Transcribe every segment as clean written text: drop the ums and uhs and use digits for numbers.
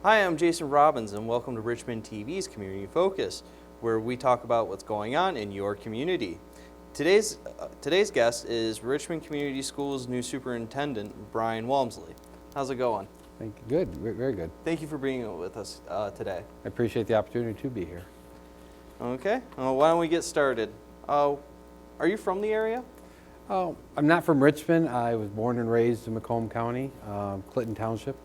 Hi, I'm Jason Robbins, and welcome to Richmond TV's Community Focus, where we talk about what's going on in your community. Today's guest is Richmond Community Schools' new superintendent, Brian Walmsley. How's it going? Thank you. Good, very good. Thank you for being with us today. I appreciate the opportunity to be here. Okay, well, why don't we get started? Are you from the area? Oh, I'm not from Richmond. I was born and raised in Macomb County, Clinton Township.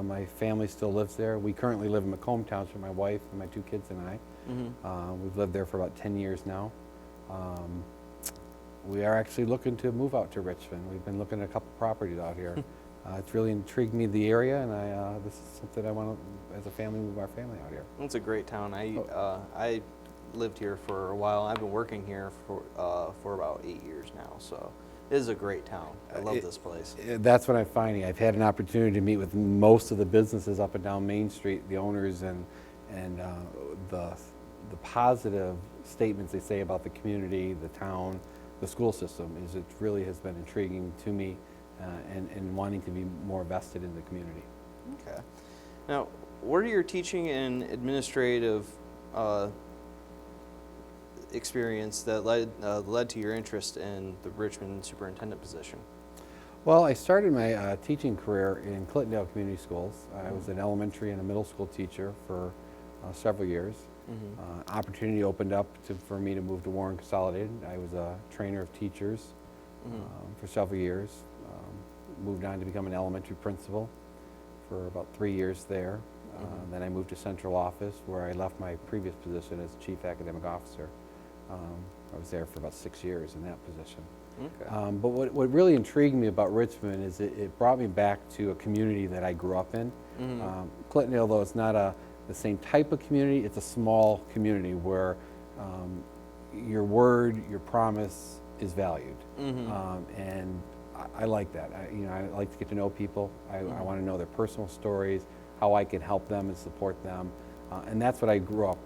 My family still lives there. We currently live in Macomb Township, my wife and my two kids and I. We've lived there for about 10 years now. We are actually looking to move out to Richmond. We've been looking at a couple properties out here. It's really intrigued me, the area, and this is something I want to, as a family, move our family out here. It's a great town. I lived here for a while. I've been working here for about 8 years now, so it is a great town. I love this place. That's what I'm finding. I've had an opportunity to meet with most of the businesses up and down Main Street, the owners, and the positive statements they say about the community, the town, the school system. It really has been intriguing to me, and wanting to be more vested in the community. Okay. Now, what are your teaching and administrative experience that led to your interest in the Richmond superintendent position? Well, I started my teaching career in Clintondale Community Schools. I was an elementary and a middle school teacher for several years. Opportunity opened up for me to move to Warren Consolidated. I was a trainer of teachers for several years. Moved on to become an elementary principal for about 3 years there. Then I moved to central office, where I left my previous position as chief academic officer. I was there for about 6 years in that position. Okay. But what really intrigued me about Richmond is it brought me back to a community that I grew up in. Clintondale, though it's not the same type of community, it's a small community where your word, your promise is valued. And I like that. I like to get to know people. I want to know their personal stories, how I can help them and support them. And that's what I grew up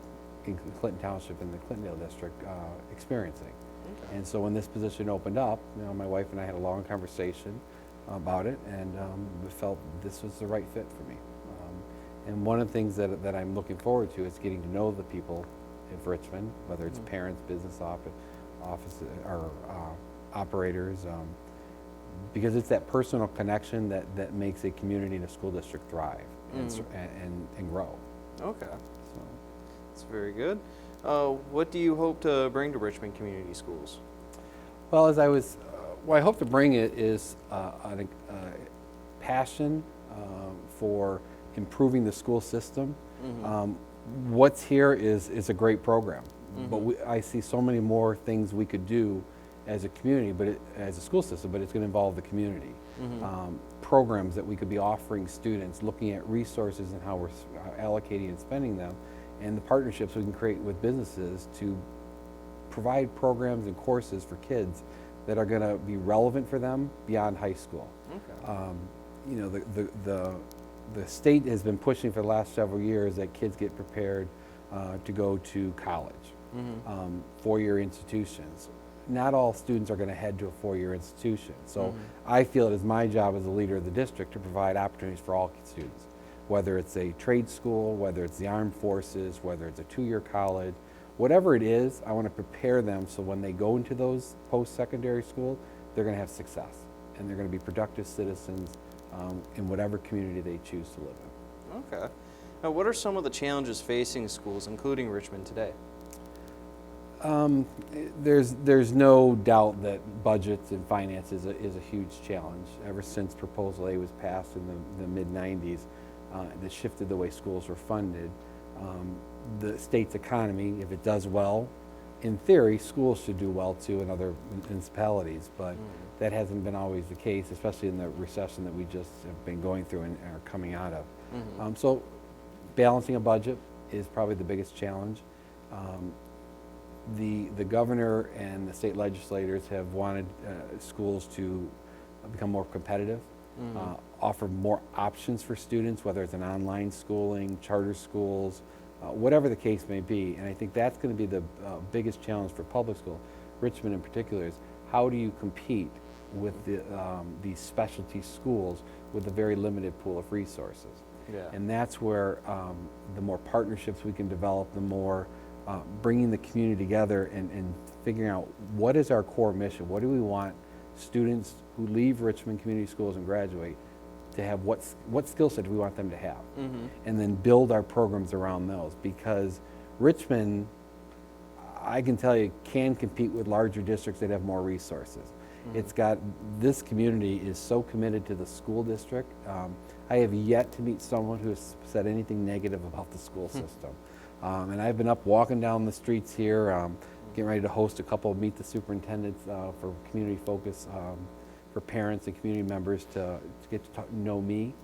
in Clinton Township in the Clintondale district experiencing. Okay. And so when this position opened up, my wife and I had a long conversation about it, and we felt this was the right fit for me. And one of the things that I'm looking forward to is getting to know the people of Richmond, whether it's parents, business office or operators, because it's that personal connection that makes a community and a school district thrive and grow. Okay. So that's very good. What do you hope to bring to Richmond Community Schools? Well, what I hope to bring is a passion for improving the school system. What's here is a great program, but I see so many more things we could do as a community, but as a school system, but it's going to involve the community. Programs that we could be offering students, looking at resources and how we're allocating and spending them, and the partnerships we can create with businesses to provide programs and courses for kids that are going to be relevant for them beyond high school. Okay. The state has been pushing for the last several years that kids get prepared to go to college, four-year institutions. Not all students are going to head to a four-year institution. So I feel it is my job as a leader of the district to provide opportunities for all students, whether it's a trade school, whether it's the armed forces, whether it's a two-year college, whatever it is. I want to prepare them so when they go into those post-secondary schools, they're going to have success and they're going to be productive citizens in whatever community they choose to live in. Okay. Now, what are some of the challenges facing schools, including Richmond, today? There's no doubt that budgets and finance is a huge challenge. Ever since Proposal A was passed in the mid-90s, that shifted the way schools were funded. The state's economy, if it does well, in theory, schools should do well too in other municipalities, but that hasn't been always the case, especially in the recession that we just have been going through and are coming out of. So balancing a budget is probably the biggest challenge. The governor and the state legislators have wanted schools to become more competitive, offer more options for students, whether it's an online schooling, charter schools, whatever the case may be. And I think that's going to be the biggest challenge for public school, Richmond in particular, is how do you compete with these specialty schools with a very limited pool of resources. Yeah. And that's where the more partnerships we can develop, the more bringing the community together and figuring out what is our core mission. What do we want students who leave Richmond Community Schools and graduate to have? What skill set do we want them to have? And then build our programs around those, because Richmond, I can tell you, can compete with larger districts that have more resources. It's got, this community is so committed to the school district. I have yet to meet someone who has said anything negative about the school system. And I've been up walking down the streets here, getting ready to host a couple of Meet the Superintendents for community focus, for parents and community members to get to know me.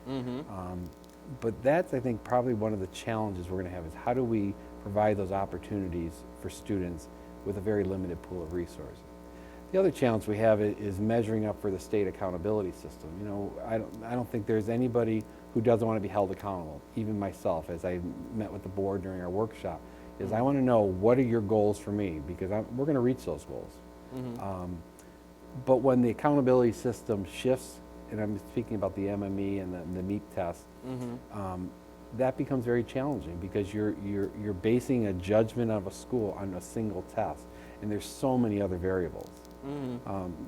But that's, I think, probably one of the challenges we're going to have, is how do we provide those opportunities for students with a very limited pool of resources. The other challenge we have is measuring up for the state accountability system. You know, I don't think there's anybody who doesn't want to be held accountable, even myself, as I met with the board during our workshop, is I want to know, what are your goals for me? Because we're going to reach those goals. But when the accountability system shifts, and I'm speaking about the MME and the MEEP test, that becomes very challenging, because you're basing a judgment of a school on a single test, and there's so many other variables.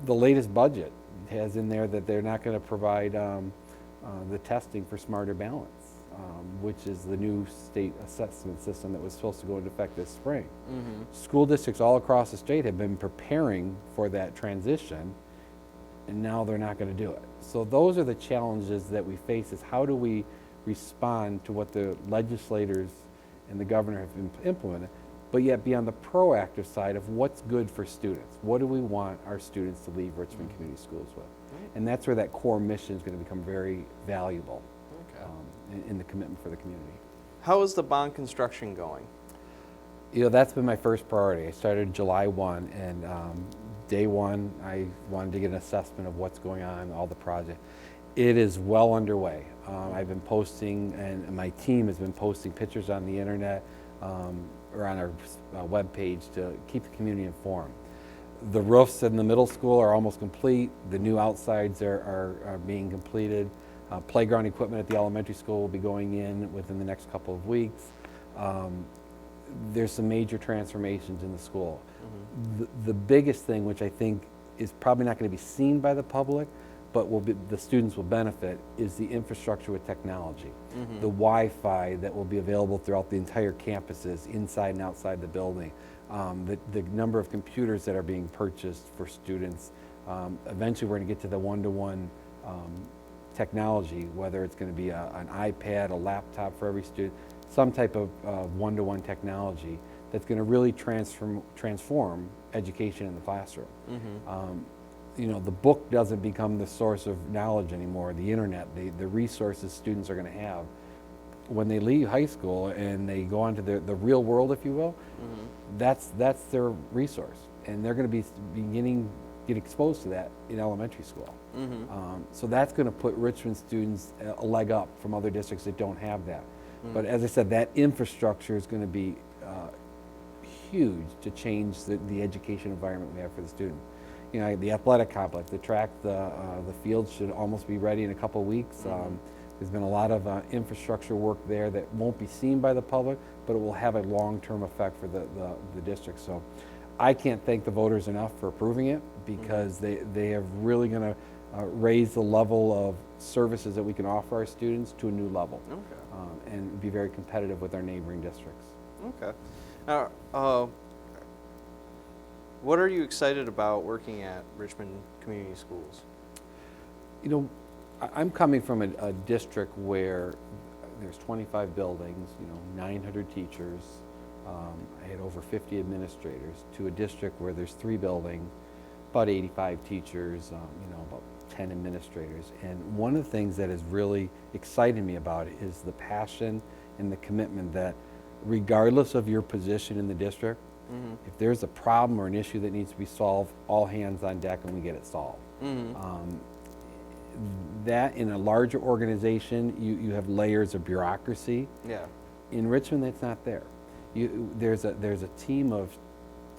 The latest budget has in there that they're not going to provide the testing for Smarter Balance, which is the new state assessment system that was supposed to go into effect this spring. School districts all across the state have been preparing for that transition, and now they're not going to do it. So those are the challenges that we face, is how do we respond to what the legislators and the governor have implemented, but yet be on the proactive side of what's good for students. What do we want our students to leave Richmond Community Schools with? And that's where that core mission is going to become very valuable in the commitment for the community. How is the bond construction going? You know, that's been my first priority. I started July 1, and day one, I wanted to get an assessment of what's going on, all the project. It is well underway. I've been posting, and my team has been posting pictures on the internet or on our webpage to keep the community informed. The roofs in the middle school are almost complete. The new outsides are being completed. Playground equipment at the elementary school will be going in within the next couple of weeks. There's some major transformations in the school. The biggest thing, which I think is probably not going to be seen by the public, but the students will benefit, is the infrastructure with technology. The Wi-Fi that will be available throughout the entire campuses, inside and outside the building. The number of computers that are being purchased for students. Eventually we're going to get to the one-to-one technology, whether it's going to be an iPad, a laptop for every student, some type of one-to-one technology that's going to really transform education in the classroom. You know, the book doesn't become the source of knowledge anymore. The internet, the resources students are going to have when they leave high school and they go onto the real world, if you will, that's their resource, and they're going to be get exposed to that in elementary school. So that's going to put Richmond students a leg up from other districts that don't have that. But as I said, that infrastructure is going to be huge to change the education environment we have for the student. You know, the athletic complex, the track, the field should almost be ready in a couple of weeks. There's been a lot of infrastructure work there that won't be seen by the public, but it will have a long-term effect for the district. So I can't thank the voters enough for approving it, because they are really going to raise the level of services that we can offer our students to a new level, and be very competitive with our neighboring districts. Okay. Now, what are you excited about working at Richmond Community Schools? You know, I'm coming from a district where there's 25 buildings, you know, 900 teachers. I had over 50 administrators, to a district where there's 3 buildings, about 85 teachers, you know, about 10 administrators. And one of the things that has really excited me about it is the passion and the commitment that, regardless of your position in the district, if there's a problem or an issue that needs to be solved, all hands on deck and we get it solved. That, in a larger organization, you have layers of bureaucracy. In Richmond, that's not there. There's a team of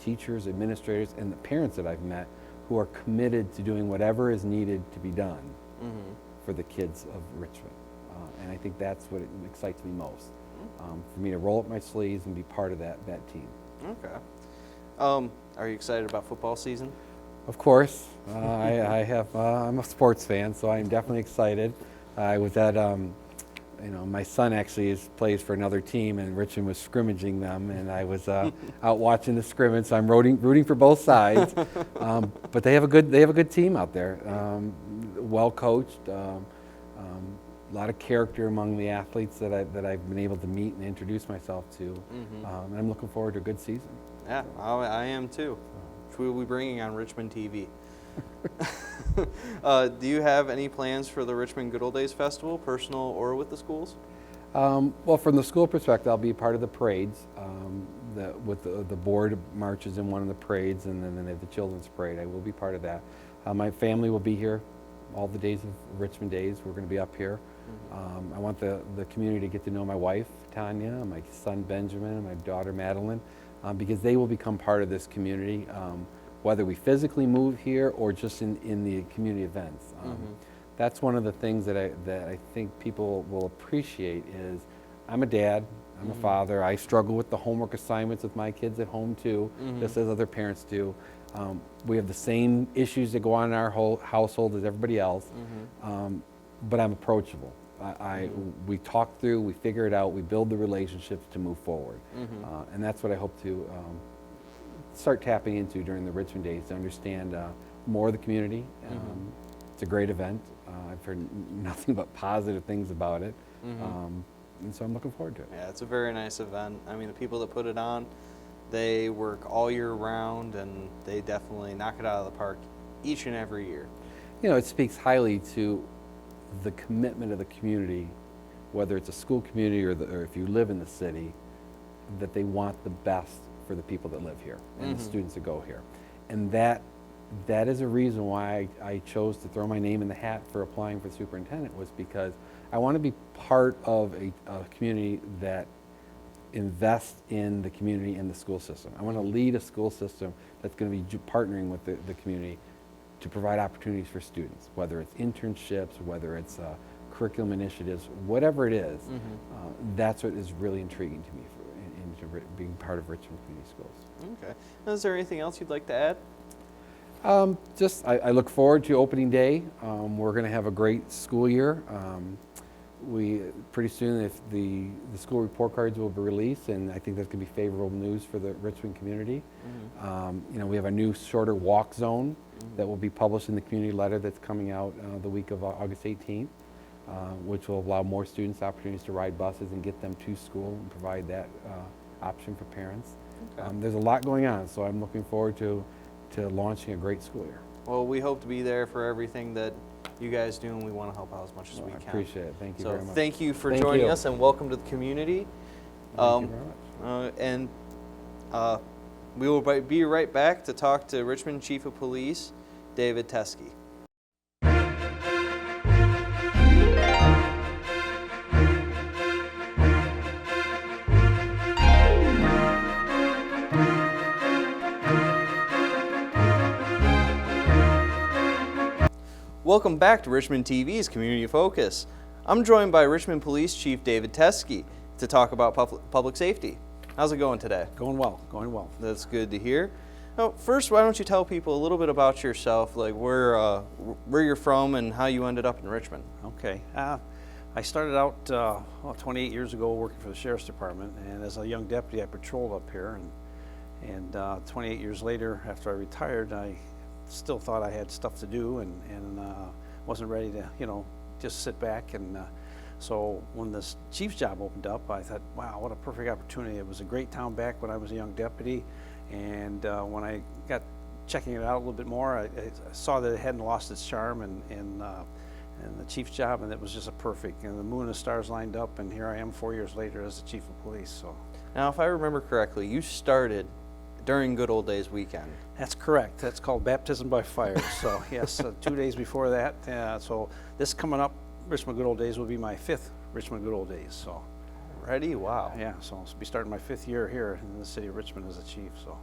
teachers, administrators, and the parents that I've met who are committed to doing whatever is needed to be done for the kids of Richmond. and I think that's what excites me most. For me to roll up my sleeves and be part of that team. Okay. Are you excited about football season? Of course, I'm a sports fan, so I'm definitely excited. I was at, my son actually plays for another team, and Richmond was scrimmaging them, and I was out watching the scrimmage. So I'm rooting for both sides. But they have a good team out there, well coached. A lot of character among the athletes that I've been able to meet and introduce myself to, and I'm looking forward to a good season. Yeah, I am too. Which we'll be bringing on Richmond TV. Do you have any plans for the Richmond Good Old Days Festival, personal or with the schools? Well, from the school perspective, I'll be part of the parades. With the board marches in one of the parades, and then they have the children's parade. I will be part of that. My family will be here all the days of Richmond Days. We're going to be up here. I want the community to get to know my wife, Tanya, my son, Benjamin, and my daughter, Madeline, because they will become part of this community, whether we physically move here or just in the community events. That's one of the things that I think people will appreciate is I'm a dad, I'm a father. I struggle with the homework assignments with my kids at home too, just as other parents do. We have the same issues that go on in our whole household as everybody else, but I'm approachable. We talk through, we figure it out, we build the relationships to move forward. And that's what I hope to start tapping into during the Richmond Days, to understand more of the community. It's a great event. I've heard nothing but positive things about it. And so I'm looking forward to it. Yeah, it's a very nice event. I mean, the people that put it on, they work all year round, and they definitely knock it out of the park each and every year. You know, it speaks highly to the commitment of the community, whether it's a school community or if you live in the city, that they want the best for the people that live here and the students that go here. And that is a reason why I chose to throw my name in the hat for applying for superintendent, was because I want to be part of a community that invests in the community and the school system. I want to lead a school system that's going to be partnering with the community to provide opportunities for students, whether it's internships, whether it's curriculum initiatives, whatever it is. That's what is really intriguing to me into being part of Richmond Community Schools. Okay. Now, is there anything else you'd like to add? I look forward to opening day. We're going to have a great school year. Pretty soon, if the school report cards will be released, and I think that's going to be favorable news for the Richmond community. We have a new shorter walk zone that will be published in the community letter that's coming out the week of August 18th, which will allow more students opportunities to ride buses and get them to school and provide that option for parents. Okay. There's a lot going on, so I'm looking forward to launching a great school year. Well, we hope to be there for everything that you guys do, and we want to help out as much as we can. I appreciate it. Thank you very much. So thank you for joining us, and welcome to the community. Thank you very much. We will be right back to talk to Richmond Chief of Police, David Teske. Welcome back to Richmond TV's Community Focus. I'm joined by Richmond Police Chief David Teske to talk about public safety. How's it going today? Going well, going well. That's good to hear. Now, first, why don't you tell people a little bit about yourself, like where you're from and how you ended up in Richmond? Okay. I started out 28 years ago working for the Sheriff's Department, and as a young deputy I patrolled up here, and 28 years later, after I retired, I still thought I had stuff to do and wasn't ready to, just sit back. And so when this chief's job opened up, I thought, wow, what a perfect opportunity. It was a great town back when I was a young deputy. And when I got checking it out a little bit more, I saw that it hadn't lost its charm and the chief's job, and it was just a perfect. And the moon and the stars lined up, and here I am 4 years later as the chief of police. So now, if I remember correctly, you started during Good Old Days weekend. That's correct. That's called baptism by fire. So yes, 2 days before that. So this coming up, Richmond Good Old Days, will be my 5th Richmond Good Old Days. So already, wow. Yeah. So I'll be starting my 5th year here in the city of Richmond as a chief. So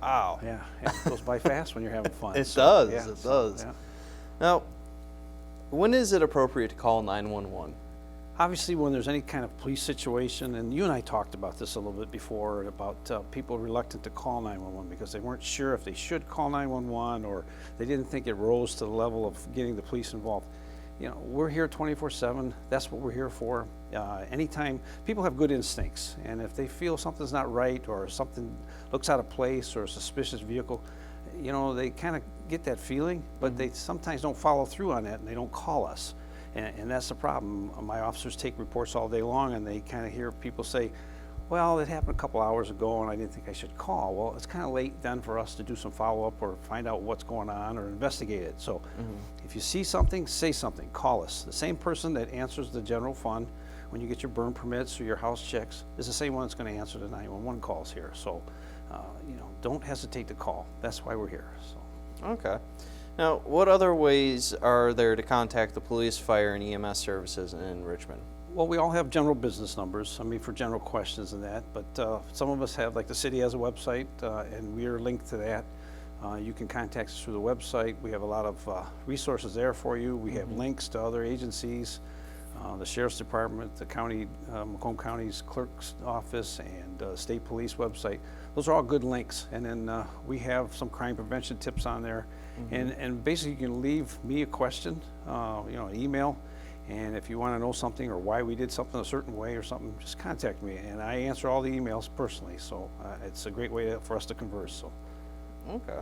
wow. Yeah, it goes by fast when you're having fun. It so, does. Yeah, it does. Yeah. Now, when is it appropriate to call 911? Obviously, when there's any kind of police situation, and you and I talked about this a little bit before, about people reluctant to call 911 because they weren't sure if they should call 911, or they didn't think it rose to the level of getting the police involved. You know, we're here 24/7. That's what we're here for. Anytime people have good instincts, and if they feel something's not right or something looks out of place or a suspicious vehicle, you know, they kind of get that feeling, but they sometimes don't follow through on that, and they don't call us. And that's the problem. My officers take reports all day long, and they kind of hear people say, well, it happened a couple hours ago and I didn't think I should call. Well, it's kind of late then for us to do some follow-up or find out what's going on or investigate it. So if you see something, say something, call us. The same person that answers the general fund when you get your burn permits or your house checks is the same one that's going to answer the 911 calls here. So, you know, don't hesitate to call. That's why we're here. So. Okay. Now, what other ways are there to contact the police, fire, and EMS services in Richmond? Well, we all have general business numbers, I mean, for general questions and that, but some of us have, like the city has a website, and we are linked to that. You can contact us through the website. We have a lot of resources there for you. We have links to other agencies, the Sheriff's Department, the county, Macomb County's clerk's office, and state police website. Those are all good links. And then we have some crime prevention tips on there. And basically you can leave me a question, you know, an email. And if you want to know something or why we did something a certain way or something, just contact me. And I answer all the emails personally, so it's a great way for us to converse. So. Okay.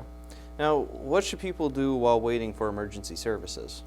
Now, what should people do while waiting for emergency services?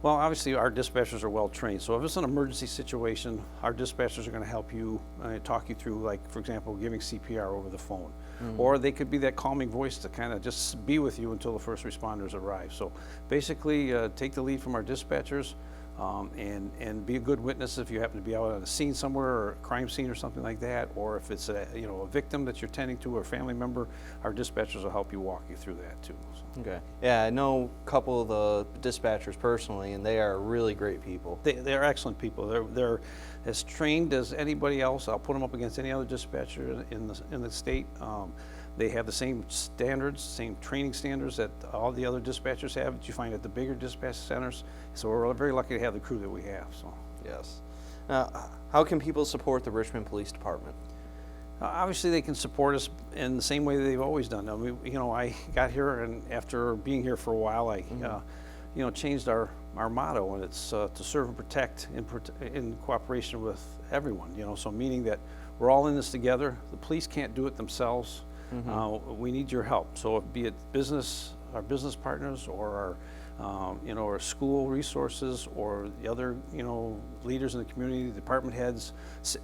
Well, obviously our dispatchers are well trained. So if it's an emergency situation, our dispatchers are going to help you, talk you through, like, for example, giving CPR over the phone. Or they could be that calming voice to kind of just be with you until the first responders arrive. So basically take the lead from our dispatchers. And be a good witness if you happen to be out on a scene somewhere or a crime scene or something like that, or if it's a victim that you're tending to or a family member, our dispatchers will help you walk you through that too. So. Okay. Yeah, I know a couple of the dispatchers personally, and they are really great people. They're excellent people. They're as trained as anybody else. I'll put them up against any other dispatcher in the state. They have the same standards, same training standards that all the other dispatchers have that you find at the bigger dispatch centers. So we're very lucky to have the crew that we have. So. Yes. Now, how can people support the Richmond Police Department? Obviously, they can support us in the same way that they've always done. I mean, I got here, and after being here for a while, I, changed our motto, and it's to serve and protect in cooperation with everyone. So meaning that we're all in this together. The police can't do it themselves. We need your help. So be it our business partners, or our school resources, or the other, leaders in the community, department heads,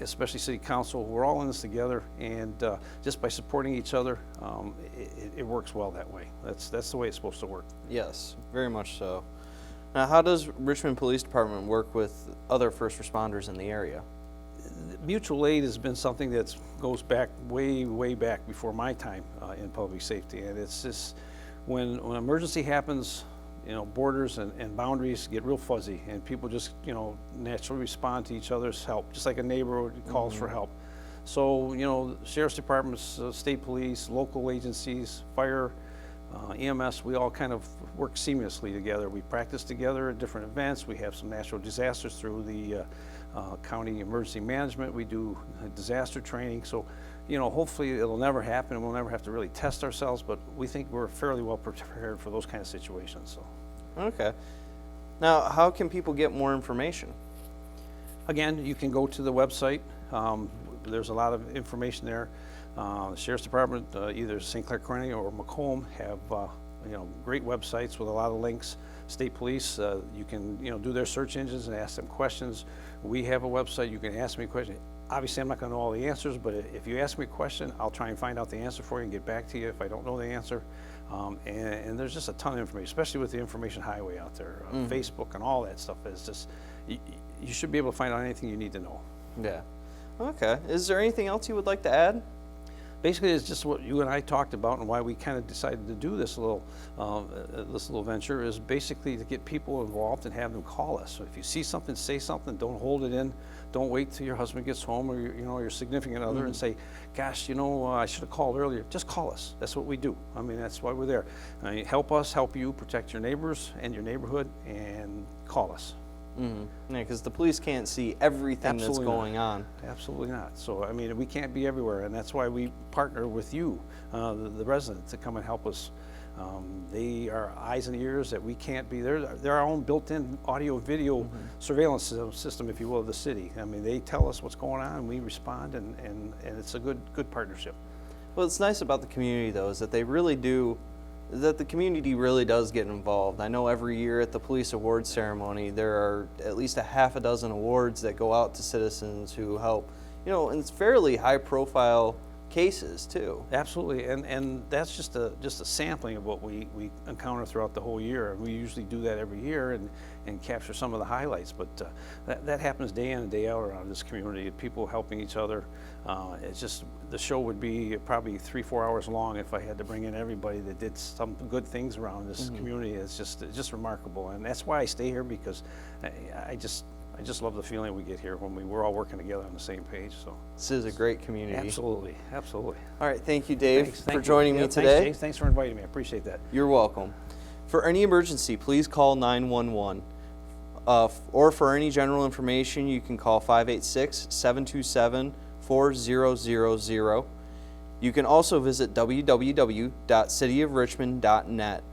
especially city council. We're all in this together, and just by supporting each other, it works well that way. That's the way it's supposed to work. Yes, very much so. Now, how does Richmond Police Department work with other first responders in the area? Mutual aid has been something that goes back way back before my time in public safety, and it's just when an emergency happens, borders and boundaries get real fuzzy, and people just naturally respond to each other's help, just like a neighbor calls for help. So sheriff's departments, state police, local agencies, fire, EMS, we all kind of work seamlessly together. We practice together at different events. We have some natural disasters through the county emergency management. We do disaster training. So, hopefully it'll never happen, and we'll never have to really test ourselves, but we think we're fairly well prepared for those kind of situations. So. Okay. Now, how can people get more information? Again, you can go to the website. There's a lot of information there. The Sheriff's Department, either St. Clair County or Macomb, have great websites with a lot of links. State Police, you can do their search engines and ask them questions. We have a website. You can ask me a question. Obviously, I'm not going to know all the answers, but if you ask me a question, I'll try and find out the answer for you and get back to you if I don't know the answer. And there's just a ton of information, especially with the information highway out there, Facebook and all that stuff. Is just you should be able to find out anything you need to know. Yeah. Okay. Is there anything else you would like to add? Basically, it's just what you and I talked about, and why we kind of decided to do this little venture is basically to get people involved and have them call us. So if you see something, say something. Don't hold it in. Don't wait till your husband gets home or your significant other and say, "Gosh, I should have called earlier." Just call us. That's what we do. I mean, that's why we're there. Help us, help you, protect your neighbors and your neighborhood, and call us. Yeah, because the police can't see everything Absolutely that's not. going on. Absolutely not. So, I mean, we can't be everywhere, and that's why we partner with you, the residents, to come and help us. They are eyes and ears that we can't be. They're our own built-in audio-video surveillance system, if you will, of the city. I mean, they tell us what's going on, and we respond, and it's a good partnership. What's nice about the community, though, is that the community really does get involved. I know every year at the police awards ceremony, there are at least a half a dozen awards that go out to citizens who help, and it's fairly high-profile cases, too. Absolutely, and that's just a sampling of what we encounter throughout the whole year. We usually do that every year and capture some of the highlights, but that happens day in and day out around this community, people helping each other. It's just, the show would be probably 3-4 hours long if I had to bring in everybody that did some good things around this community. It's just remarkable, and that's why I stay here, because I just love the feeling we get here when we're all working together on the same page. So This is a great community. absolutely, absolutely. All right, thank you, Dave, Thanks, for thank you. joining me Yeah, today. Thanks, James. Thanks for inviting me. I appreciate that. You're welcome. For any emergency, please call 911. Or for any general information, you can call 586-727-4000. You can also visit www.cityofrichmond.net.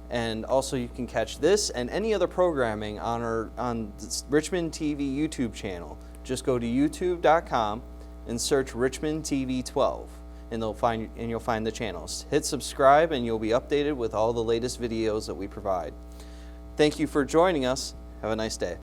And also you can catch this and any other programming on the Richmond TV YouTube channel. Just go to youtube.com and search Richmond TV 12. And you'll find the channels. Hit subscribe and you'll be updated with all the latest videos that we provide. Thank you for joining us. Have a nice day.